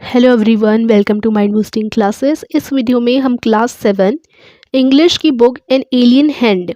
Hello everyone, welcome to mind boosting classes. इस video में हम क्लास 7 इंग्लिश की बुक एन एलियन हैंड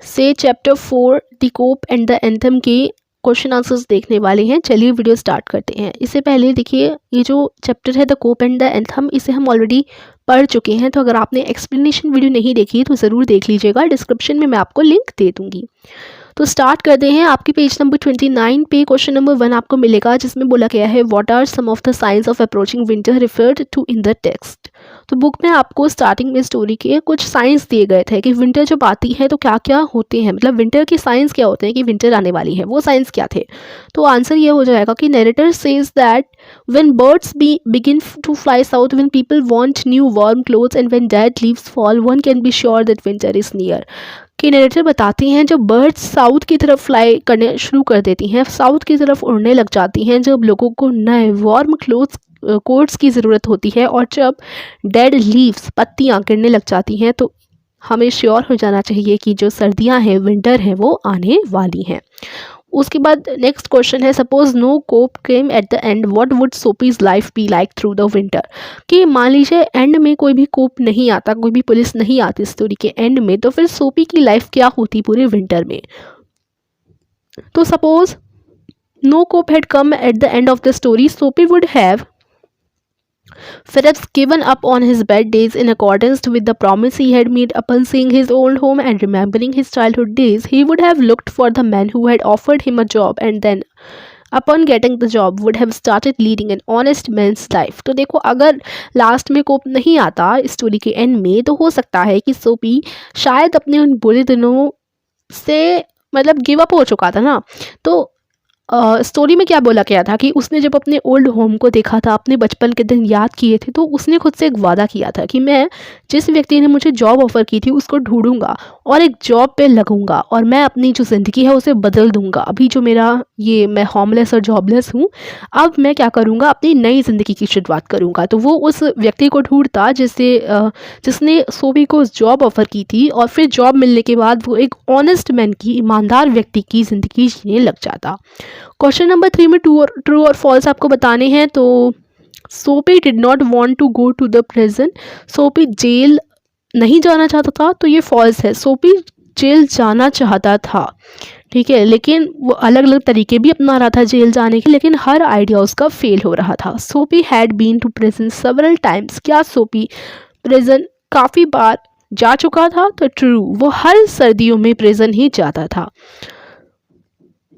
से chapter 4 the cop and the anthem के question answers देखने वाले हैं। चलिए वीडियो स्टार्ट करते हैं। इससे पहले देखिए, ये जो चैप्टर है the cop and the anthem, इसे हम ऑलरेडी पढ़ चुके हैं। तो अगर आपने एक्सप्लेनेशन वीडियो नहीं देखी तो ज़रूर देख लीजिएगा, डिस्क्रिप्शन में मैं आपको लिंक दे दूँगी। तो स्टार्ट करते हैं। आपके पेज नंबर 29 पे क्वेश्चन नंबर 1 आपको मिलेगा, जिसमें बोला गया है what are some of the signs of approaching winter referred to in the text. तो बुक में आपको स्टार्टिंग में स्टोरी के कुछ साइंस दिए गए थे कि विंटर जब आती है तो क्या क्या होते हैं, मतलब विंटर के साइंस क्या होते हैं कि विंटर आने वाली है, वो साइंस क्या थे। तो आंसर ये हो जाएगा कि narrator says that when birds begin to fly south, when people want new warm clothes and when dead leaves fall, one can be sure that winter is near. कि नरेटर बताती हैं जब बर्ड्स साउथ की तरफ fly करने शुरू कर देती हैं, साउथ की तरफ उड़ने लग जाती हैं, जब लोगों को नए वार्म क्लोथ्स कोट्स की ज़रूरत होती है, और जब डेड लीव्स पत्तियां गिरने लग जाती हैं, तो हमें श्योर हो जाना चाहिए कि जो सर्दियां हैं, विंटर है, वो आने वाली हैं। उसके बाद नेक्स्ट क्वेश्चन है, suppose no cop came at the end, what would Soapy's life be like through the winter. कि मान लीजिए एंड में कोई भी कोप नहीं आता, कोई भी पुलिस नहीं आती स्टोरी के एंड में, तो फिर सोपी की लाइफ क्या होती पूरे विंटर में। तो suppose no cop had come at the end of the story, Soapy would have perhaps given up on his bad days in accordance with the promise he had made upon seeing his old home and remembering his childhood days. He would have looked for the man who had offered him a job and then upon getting the job would have started leading an honest man's life. तो देखो, अगर last में कोप नहीं आता story के and में, तो हो सकता है कि सोपी शायद अपने उन बुरे दिनों से मतलब गिव अप हो चुका था ना। तो स्टोरी में क्या बोला गया था कि उसने जब अपने ओल्ड होम को देखा था, अपने बचपन के दिन याद किए थे, तो उसने खुद से एक वादा किया था कि मैं जिस व्यक्ति ने मुझे जॉब ऑफ़र की थी उसको ढूंढूंगा और एक जॉब पे लगूंगा और मैं अपनी जो ज़िंदगी है उसे बदल दूंगा। अभी जो मेरा ये मैं होमलेस और जॉबलेस हूँ, अब मैं क्या करूँगा, अपनी नई ज़िंदगी की शुरुआत करूँगा। तो वो उस व्यक्ति को ढूंढता जिसने सोबी को जॉब ऑफ़र की थी, और फिर जॉब मिलने के बाद वो एक ऑनेस्ट मैन की, ईमानदार व्यक्ति की ज़िंदगी जीने लग जाता। क्वेश्चन नंबर 3 में ट्रू और फॉल्स आपको बताने हैं। तो Soapy did not want to go to the prison, Soapy jail नहीं जाना चाहता था, तो ये फॉल्स है। सोपी जेल जाना चाहता था, ठीक है, लेकिन वो अलग अलग तरीके भी अपना रहा था जेल जाने के, लेकिन हर आइडिया उसका फेल हो रहा था। Soapy had been to prison several times, क्या सोपी प्रिजन काफ़ी बार जा चुका था? तो ट्रू, वो हर सर्दियों में प्रिजन ही जाता था।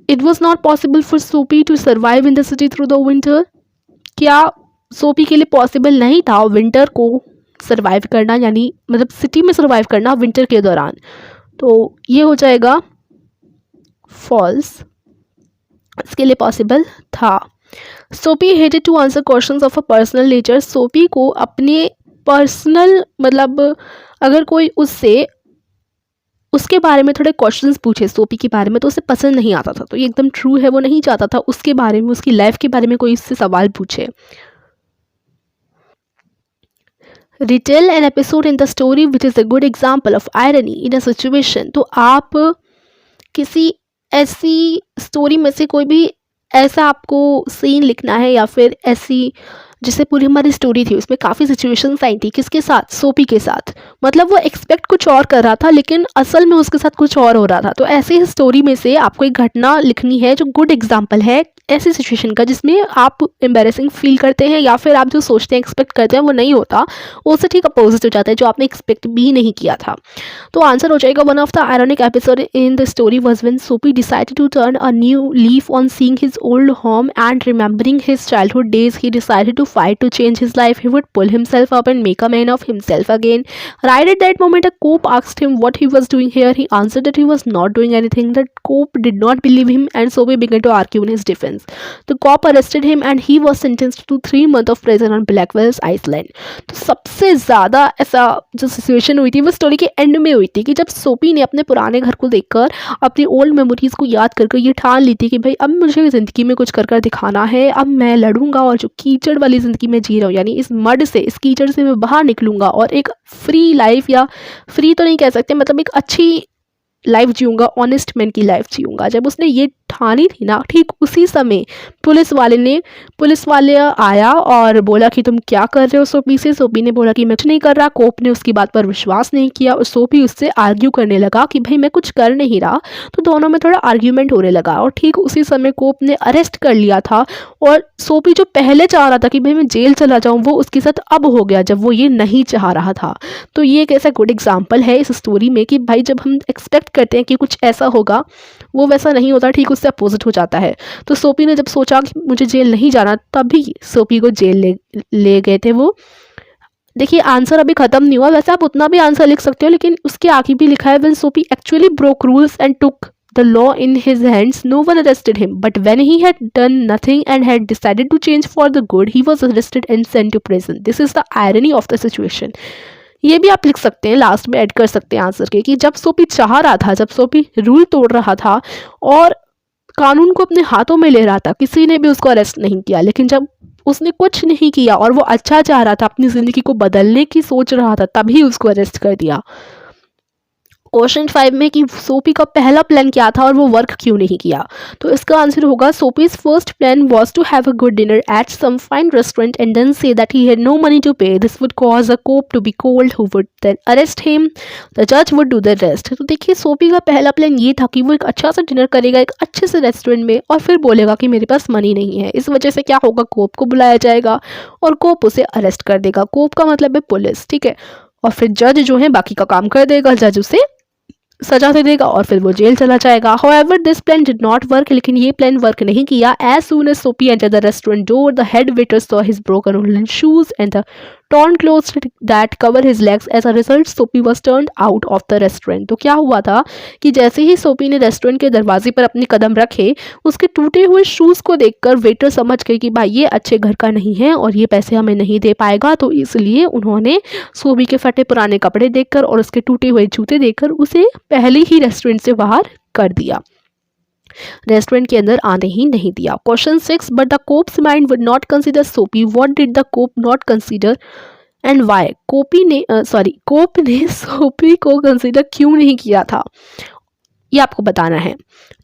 It was not possible for Sophie to survive in the city through the winter. क्या सोपी के लिए पॉसिबल नहीं था विंटर को सरवाइव करना, यानी मतलब सिटी में सरवाइव करना विंटर के दौरान? तो ये हो जाएगा फॉल्स, इसके लिए पॉसिबल था। Soapy hated to answer questions of a personal nature, Soapy को अपने पर्सनल मतलब अगर कोई उसके बारे में थोड़े क्वेश्चंस पूछे सोपी के बारे में, तो उसे पसंद नहीं आता था। तो ये एकदम ट्रू है, वो नहीं चाहता था उसके बारे में, उसकी लाइफ के बारे में कोई इससे सवाल पूछे। Retail an episode in the story which is a good example of irony in a situation. तो आप किसी ऐसी स्टोरी में से कोई भी ऐसा आपको सीन लिखना है, या फिर ऐसी जिससे पूरी हमारी स्टोरी थी उसमें काफ़ी सिचुएशंस आई थी, किसके साथ? सोपी के साथ। मतलब वो एक्सपेक्ट कुछ और कर रहा था, लेकिन असल में उसके साथ कुछ और हो रहा था। तो ऐसे ही स्टोरी में से आपको एक घटना लिखनी है जो गुड एग्जाम्पल है ऐसी सिचुएशन का, जिसमें आप एम्बेरसिंग फील करते हैं, या फिर आप जो सोचते हैं, एक्सपेक्ट करते हैं, वो नहीं होता, उससे ठीक अपोजिट हो जाता है, जो आपने एक्सपेक्ट भी नहीं किया था। तो आंसर हो जाएगा one of the ironic episode in the story was when Soapy decided to turn a new leaf on seeing his old home and remembering his childhood days. He decided to fight to change his life. He would pull himself up and make a man of himself again. Right at that moment, a cop asked him what he was doing here. He answered that he was not doing anything. The cop did not believe him, and Sophie began to argue in his defense. The cop arrested him, and he was sentenced to 3 months of prison on Blackwell's Island. तो सबसे ज़्यादा ऐसा जो situation हुई थी वो story के and में हुई थी, कि जब सोपी ने अपने पुराने घर को देखकर अपनी ओल्ड मेमोरीज को याद करके ये ठान ली थी कि भाई अब मुझे ज़िंदगी में कुछ कर दिखाना है, अब मैं लड़ूंगा और जो कीचड़ वाली ज़िंदगी में जी रहा हूँ, यानी इस मड से, इस कीचड़ से मैं बाहर निकलूंगा और एक फ्री लाइफ, या फ्री तो नहीं कह सकते, मतलब एक अच्छी लाइफ जीऊँगा, ऑनेस्ट मैन की लाइफ जीऊँगा। जब उसने ये ठानी थी ना, ठीक उसी समय पुलिस वाले आया और बोला कि तुम क्या कर रहे हो सोपी से। सोपी ने बोला कि मैं कुछ नहीं कर रहा। कोप ने उसकी बात पर विश्वास नहीं किया और सोपी उससे आर्ग्यू करने लगा कि भाई मैं कुछ कर नहीं रहा। तो दोनों में थोड़ा आर्ग्यूमेंट होने लगा और ठीक उसी समय कोप ने अरेस्ट कर लिया था। और सोपी जो पहले चाह रहा था कि भाई मैं जेल चला जाऊँ, वो उसके साथ अब हो गया जब वो ये नहीं चाह रहा था। तो ये एक ऐसा गुड एग्जाम्पल है इस स्टोरी में कि भाई जब हम एक्सपेक्ट करते हैं कि कुछ ऐसा होगा, वो वैसा नहीं होता, ठीक उससे अपोजिट हो जाता है। तो सोपी ने जब सोचा कि मुझे जेल नहीं जाना, तभी सोपी को जेल ले गए थे वो। देखिए आंसर अभी खत्म नहीं हुआ, वैसे आप उतना भी आंसर लिख सकते हो, लेकिन उसके आगे भी लिखा है व्हेन सोपी actually broke rules and took the law in his hands, no one arrested him. But when he had done nothing and had decided to change for the good, he was arrested and sent to prison. This is the irony of the situation. ये भी आप लिख सकते हैं, last में add कर सकते हैं आंसर के, कि जब सोपी चाह रहा था, जब सोपी रूल तोड़ रहा था और कानून को अपने हाथों में ले रहा था, किसी ने भी उसको अरेस्ट नहीं किया। लेकिन जब उसने कुछ नहीं किया और वो अच्छा चाह रहा था, अपनी ज़िंदगी को बदलने की सोच रहा था, तभी उसको अरेस्ट कर दिया। क्वेश्चन 5 में कि सोपी का पहला प्लान क्या था और वो वर्क क्यों नहीं किया, तो इसका आंसर होगा Soapy's first plan was to have a good dinner at some fine restaurant and then say that he had no money to pay. This would cause a cop to be called who would then arrest him, the जज would do the rest. तो देखिए सोपी का पहला plan ये था कि वो एक अच्छा सा डिनर करेगा एक अच्छे से रेस्टोरेंट में और फिर बोलेगा कि मेरे पास मनी नहीं है। इस वजह से क्या होगा, कोप को बुलाया जाएगा और कोप उसे अरेस्ट कर देगा। कोप का मतलब है पुलिस, ठीक है। और फिर जज जो है बाकी का काम कर देगा, जज उसे सजा दे देगा और फिर वो जेल चला जाएगा। However, this plan did not work, लेकिन ये प्लान वर्क नहीं किया। As soon as Soapy entered the restaurant door, the head waiter saw his broken woolen shoes and the torn clothes that cover his legs. As a result, Soapy was turned out of the restaurant. तो क्या हुआ था कि जैसे ही सोपी ने restaurant के दरवाजे पर अपने कदम रखे, उसके टूटे हुए शूज़ को देखकर वेटर समझ गए कि भाई ये अच्छे घर का नहीं है और ये पैसे हमें नहीं दे पाएगा। तो इसलिए उन्होंने सोपी के फटे पुराने कपड़े देखकर और उसके टूटे हुए जूते देखकर उसे पहले ही रेस्टोरेंट से बाहर कर दिया, रेस्टोरेंट के अंदर आने ही नहीं दिया। Question 6, but the cop's mind would not consider Soapy, what did the cop not consider and why. Cop ने सोपी को कंसीडर क्यों नहीं किया था, ये आपको बताना है।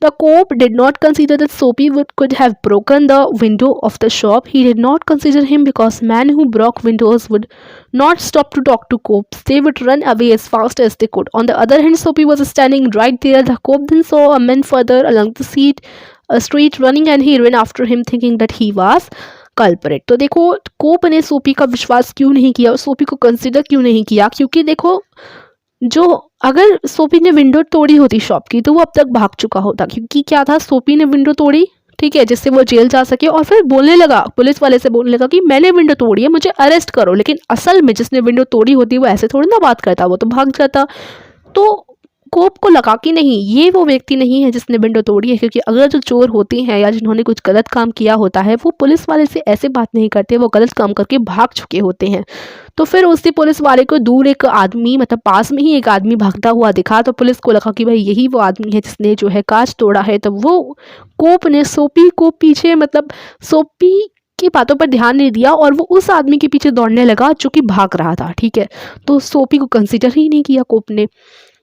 The cop did not consider that Soapy could have broken the window of the shop. He did not consider him because men who broke windows would not stop to talk to cops. They would run away as fast as they could. On the other hand, Soapy was standing right there. The cop then saw a man further along the street running and he ran after him thinking that he was culprit. तो देखो कोप ने सोपी का विश्वास क्यों नहीं किया और सोपी को कंसिडर क्यों नहीं किया, क्योंकि देखो जो अगर सोपी ने विंडो तोड़ी होती शॉप की तो वो अब तक भाग चुका होता, क्योंकि क्या था, सोपी ने विंडो तोड़ी, ठीक है, जिससे वो जेल जा सके और फिर बोलने लगा, पुलिस वाले से बोलने लगा कि मैंने विंडो तोड़ी है, मुझे अरेस्ट करो। लेकिन असल में जिसने विंडो तोड़ी होती वो ऐसे थोड़ी ना बात करता, वो तो भाग जाता। तो कोप को लगा कि नहीं, ये वो व्यक्ति नहीं है जिसने विंडो तोड़ी है, क्योंकि अगर जो चोर होते हैं या जिन्होंने कुछ गलत काम किया होता है वो पुलिस वाले से ऐसे बात नहीं करते, वो गलत काम करके भाग चुके होते हैं। तो फिर उसी पुलिस वाले को दूर एक आदमी, मतलब पास में ही एक आदमी भागता हुआ दिखा, तो पुलिस को लगा कि भाई यही वो आदमी है जिसने जो है कांच तोड़ा है। तो वो कोप ने सोपी को पीछे, मतलब सोपी की बातों पर ध्यान नहीं दिया और वो उस आदमी के पीछे दौड़ने लगा जो कि भाग रहा था, ठीक है। तो सोपी को कंसिडर ही नहीं किया कोप ने।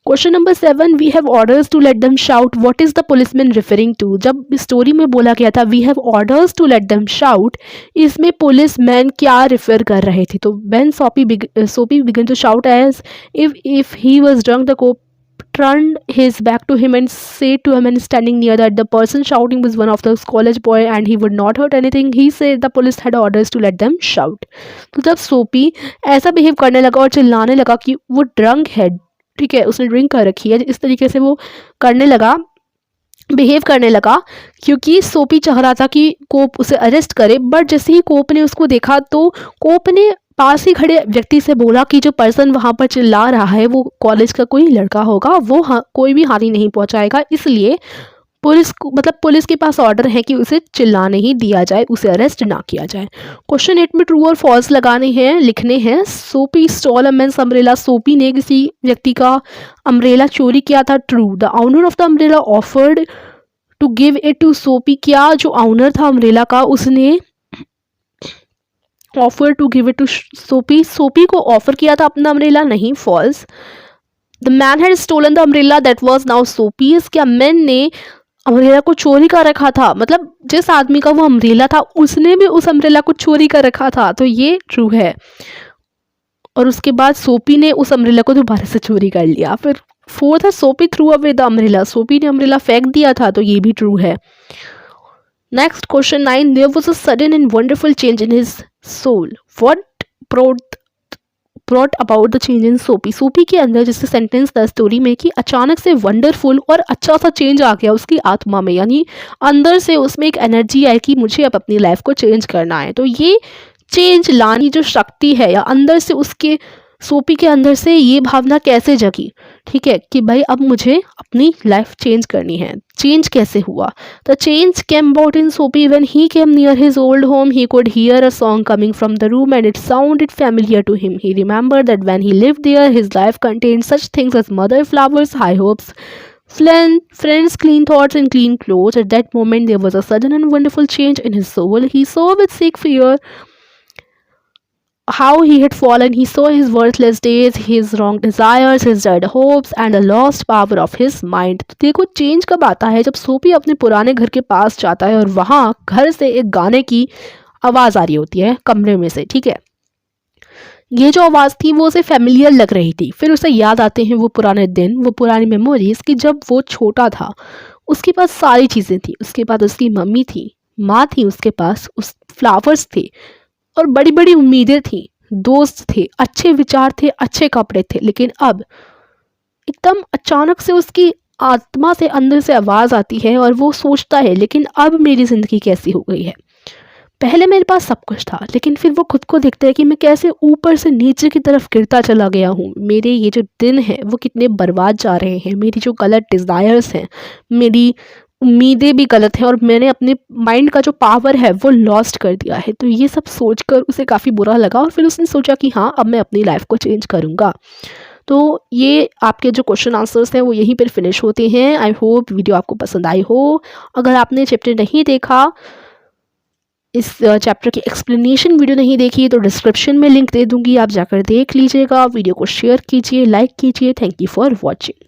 Question number 7, we have orders to let them shout, what is the policeman referring to. जब स्टोरी में बोला गया था we have orders to let them shout, इसमें पुलिसमैन क्या रेफर कर रहे थे, तो when Soapy began to shout as if he was drunk, the cop turned his back to him and said to a man standing near that the person shouting was one of the college boy and he would not hurt anything. He said the police had orders to let them shout. तो जब सोपी ऐसा behave करने लगा और चिल्लाने लगा कि वो ड्रंक है, ठीक है, उसने ड्रिंक कर रखी है, इस तरीके से वो करने लगा, बिहेव करने लगा, क्योंकि सोपी चाह रहा था कि कोप उसे अरेस्ट करे। बट जैसे ही कोप ने उसको देखा तो कोप ने पास ही खड़े व्यक्ति से बोला कि जो पर्सन वहाँ पर चिल्ला रहा है वो कॉलेज का कोई लड़का होगा, वो कोई भी हानि नहीं पहुँचाएगा, इसलिए पुलिस के पास ऑर्डर है कि उसे चिल्लाने ही दिया जाए, उसे अरेस्ट ना किया जाए। क्वेश्चन 8 में ट्रू और फॉल्स लिखने हैं। सोपी स्टॉल अ मेंस अम्ब्रेला, सोपी ने किसी व्यक्ति का अम्ब्रेला चोरी किया था, true. The owner of the umbrella offered to give it to Soapy, क्या जो ऑनर था अम्ब्रेला का उसने offer to give it to Soapy को ऑफर किया था अपना अम्ब्रेला, नहीं, false. The man had stolen the umbrella that was now Soapy's, क्या मैन ने अम्ब्रेला को चोरी कर रखा था, मतलब जिस आदमी का वो अम्ब्रेला था उसने भी उस अम्ब्रेला को चोरी कर रखा था, तो ये ट्रू है। और उसके बाद सोपी ने उस अम्ब्रेला को दोबारा से चोरी कर लिया। फिर फोर्थ है सोपी थ्रू अवे द अम्ब्रेला, सोपी ने अम्ब्रेला फेंक दिया था, तो ये भी ट्रू है। Next question 9, there was a sudden and wonderful change in his soul, what brought about the change in Soapy, Soapy के अंदर जैसे सेंटेंस था स्टोरी में कि अचानक से वंडरफुल और अच्छा सा चेंज आ गया उसकी आत्मा में, यानी अंदर से उसमें एक एनर्जी आई कि मुझे अब अपनी लाइफ को चेंज करना है। तो ये चेंज लानी जो शक्ति है या अंदर से उसके सोपी के अंदर से ये भावना कैसे जगी, ठीक है, कि भाई अब मुझे अपनी लाइफ चेंज करनी है। चेंज कैसे हुआ? The change came about in Soapy when he came near his old home, he could hear a song coming from the room and it sounded familiar to him. He remembered that when he lived there, his life contained such things as mother flowers, high hopes, friends, clean thoughts, and clean clothes. At that moment, there was a sudden and wonderful change in his soul. He saw with sick fear how he had fallen. He saw his worthless days, his wrong desires, his dead hopes, and the lost power of his mind. तो देखो change कब आता है, जब सोपी अपने पुराने घर के पास जाता है और वहाँ घर से एक गाने की आवाज़ आ रही होती है कमरे में से, ठीक है। ये जो आवाज़ थी वो उसे फेमिलियर लग रही थी। फिर उसे याद आते हैं वो पुराने दिन, वो पुरानी मेमोरीज कि जब वो छोटा था, उसके पास सारी चीज़ें थी, उसके पास उसकी मम्मी थी, माँ थी, उसके पास उस फ्लावर्स थे और बड़ी बड़ी उम्मीदें थी, दोस्त थे, अच्छे विचार थे, अच्छे कपड़े थे। लेकिन अब एकदम अचानक से उसकी आत्मा से अंदर से आवाज़ आती है और वो सोचता है लेकिन अब मेरी ज़िंदगी कैसी हो गई है। पहले मेरे पास सब कुछ था, लेकिन फिर वो खुद को देखता है कि मैं कैसे ऊपर से नीचे की तरफ गिरता चला गया हूँ। मेरे ये जो दिन हैं वो कितने बर्बाद जा रहे हैं, मेरी जो गलत डिज़ायर्स हैं, मेरी उम्मीदें भी गलत हैं और मैंने अपने माइंड का जो पावर है वो लॉस्ट कर दिया है। तो ये सब सोचकर उसे काफ़ी बुरा लगा और फिर उसने सोचा कि हाँ अब मैं अपनी लाइफ को चेंज करूँगा। तो ये आपके जो क्वेश्चन आंसर्स हैं वो यहीं पर फिनिश होते हैं। आई होप वीडियो आपको पसंद आई हो। अगर आपने चैप्टर नहीं देखा, इस चैप्टर की एक्सप्लेनेशन वीडियो नहीं देखी तो डिस्क्रिप्शन में लिंक दे दूँगी, आप जाकर देख लीजिएगा। वीडियो को शेयर कीजिए, लाइक कीजिए। Thank you for watching.